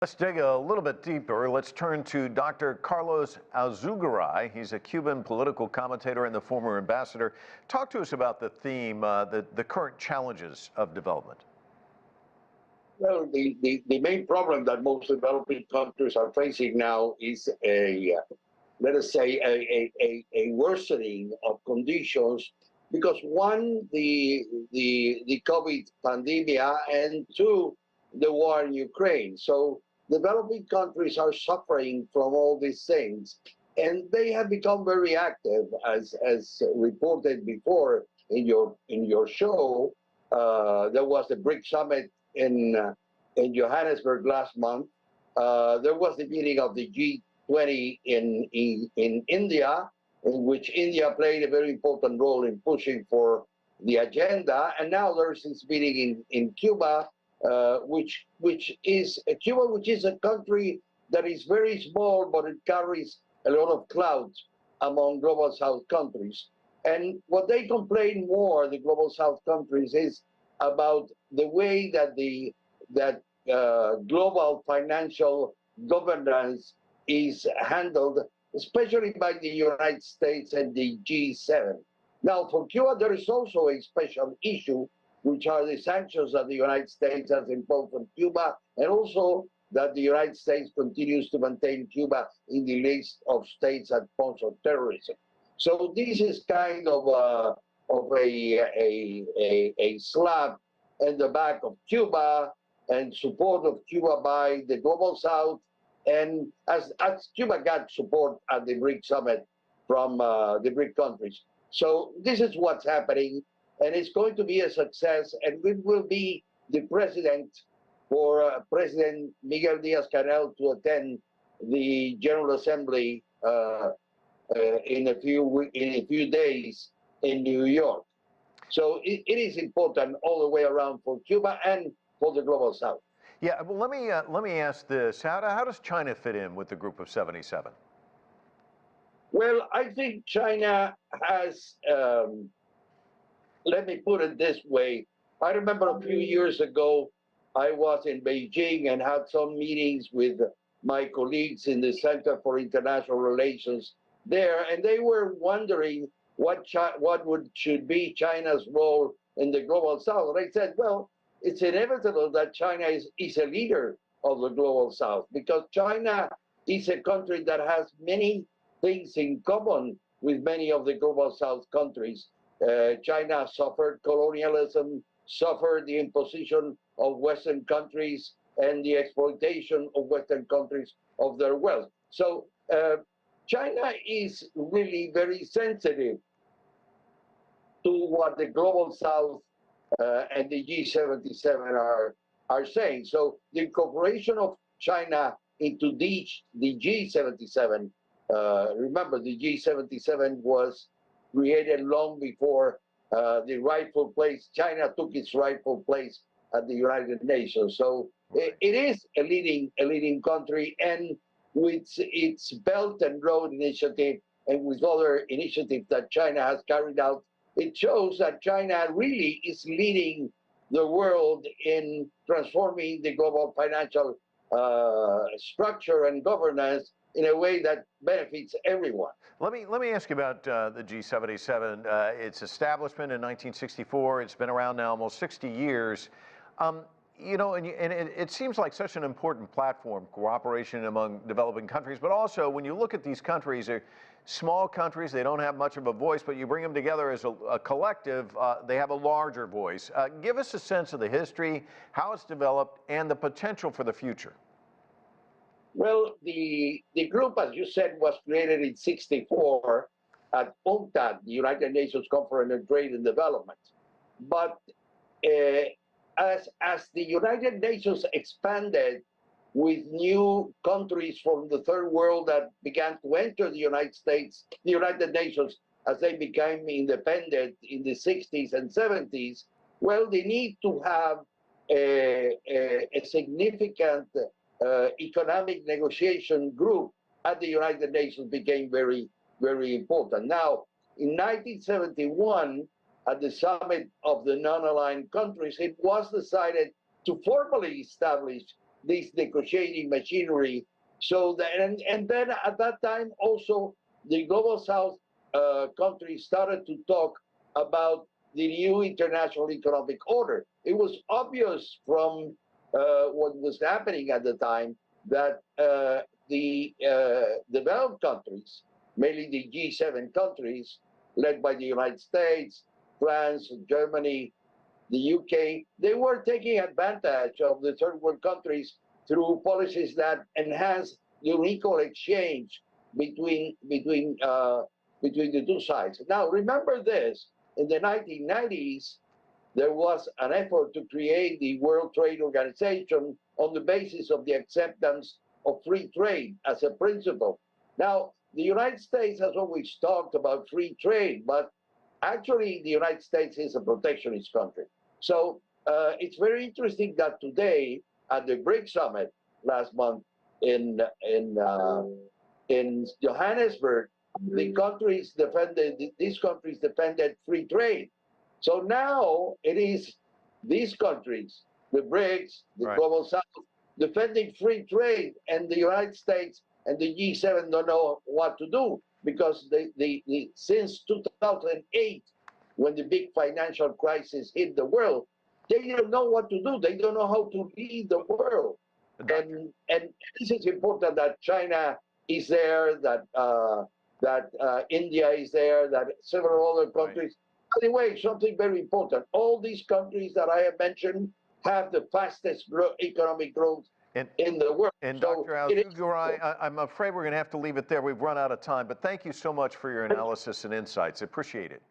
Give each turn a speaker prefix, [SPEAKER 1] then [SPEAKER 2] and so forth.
[SPEAKER 1] Let's dig a little bit deeper. Let's turn to Dr. Carlos Alzugaray. He's a Cuban political commentator and the former ambassador. Talk to us about the theme, the current challenges of development.
[SPEAKER 2] Well, the main problem that most developing countries are facing now is let us say, a worsening of conditions because one, the COVID pandemic, and two, the war in Ukraine. So developing countries are suffering from all these things, and they have become very active, as reported before in your show. There was the BRIC Summit in Johannesburg last month. There was the meeting of the G20 in India, in which India played a very important role in pushing for the agenda. And now there's this meeting in Cuba, which is a country that is very small, but it carries a lot of clout among Global South countries. And what they complain more, the Global South countries, is about the way that global financial governance is handled, especially by the United States and the G7. Now, for Cuba, there is also a special issue, which are the sanctions that the United States has imposed on Cuba, and also that the United States continues to maintain Cuba in the list of states that sponsor terrorism. So this is kind of a slap in the back of Cuba and support of Cuba by the Global South, and as Cuba got support at the BRIC Summit from the BRIC countries. So this is what's happening, and it's going to be a success, and it will be the precedent for President Miguel Díaz-Canel to attend the General Assembly in a few days in New York. So it is important all the way around for Cuba and for the Global South.
[SPEAKER 1] Yeah, well, let me ask this: how does China fit in with the Group of 77?
[SPEAKER 2] Well, I think China has. Let me put it this way: I remember a few years ago, I was in Beijing and had some meetings with my colleagues in the Center for International Relations there, and they were wondering what should be China's role in the Global South. And I said, well, it's inevitable that China is a leader of the Global South, because China is a country that has many things in common with many of the Global South countries. China suffered colonialism, suffered the imposition of Western countries and the exploitation of Western countries of their wealth. So China is really very sensitive to what the Global South and the G77 are saying. So the incorporation of China into the G77, remember the G77 was created long before the rightful place. China took its rightful place at the United Nations. So it is a leading country, and with its Belt and Road Initiative and with other initiatives that China has carried out, it shows that China really is leading the world in transforming the global financial structure and governance in a way that benefits everyone.
[SPEAKER 1] Let me ask you about the G77. Its establishment in 1964. It's been around now almost 60 years. You know, and it seems like such an important platform, cooperation among developing countries, but also when you look at these countries, they're small countries, they don't have much of a voice, but you bring them together as a collective, they have a larger voice. Give us a sense of the history, how it's developed, and the potential for the future.
[SPEAKER 2] Well, the group, as you said, was created in '64 at UNCTAD, the United Nations Conference on Trade and Development. But as the United Nations expanded with new countries from the third world that began to enter the United Nations as they became independent in the 60s and 70s, well, the need to have a significant economic negotiation group at the United Nations became very, very important. Now, in 1971, at the summit of the non-aligned countries, it was decided to formally establish this negotiating machinery. So that, and then at that time also the global South countries started to talk about the new international economic order. It was obvious from what was happening at the time that the developed countries, mainly the G7 countries, led by the United States, France, Germany, the UK, they were taking advantage of the third world countries through policies that enhance the unequal exchange between the two sides. Now, remember this: in the 1990s, there was an effort to create the World Trade Organization on the basis of the acceptance of free trade as a principle. Now, the United States has always talked about free trade, but actually the United States is a protectionist country. So it's very interesting that today at the BRICS Summit last month in Johannesburg, these countries defended free trade. So now it is these countries, the BRICS, the Global South, defending free trade, and the United States and the G7 don't know what to do, because since 2008, when the big financial crisis hit the world, they don't know what to do. They don't know how to lead the world. And this is important that China is there, that India is there, that several other countries. By the way, something very important: all these countries that I have mentioned have the fastest economic growth in the world.
[SPEAKER 1] And Dr. Alzugaray, I'm afraid we're going to have to leave it there. We've run out of time, but thank you so much for your analysis and insights. I appreciate it.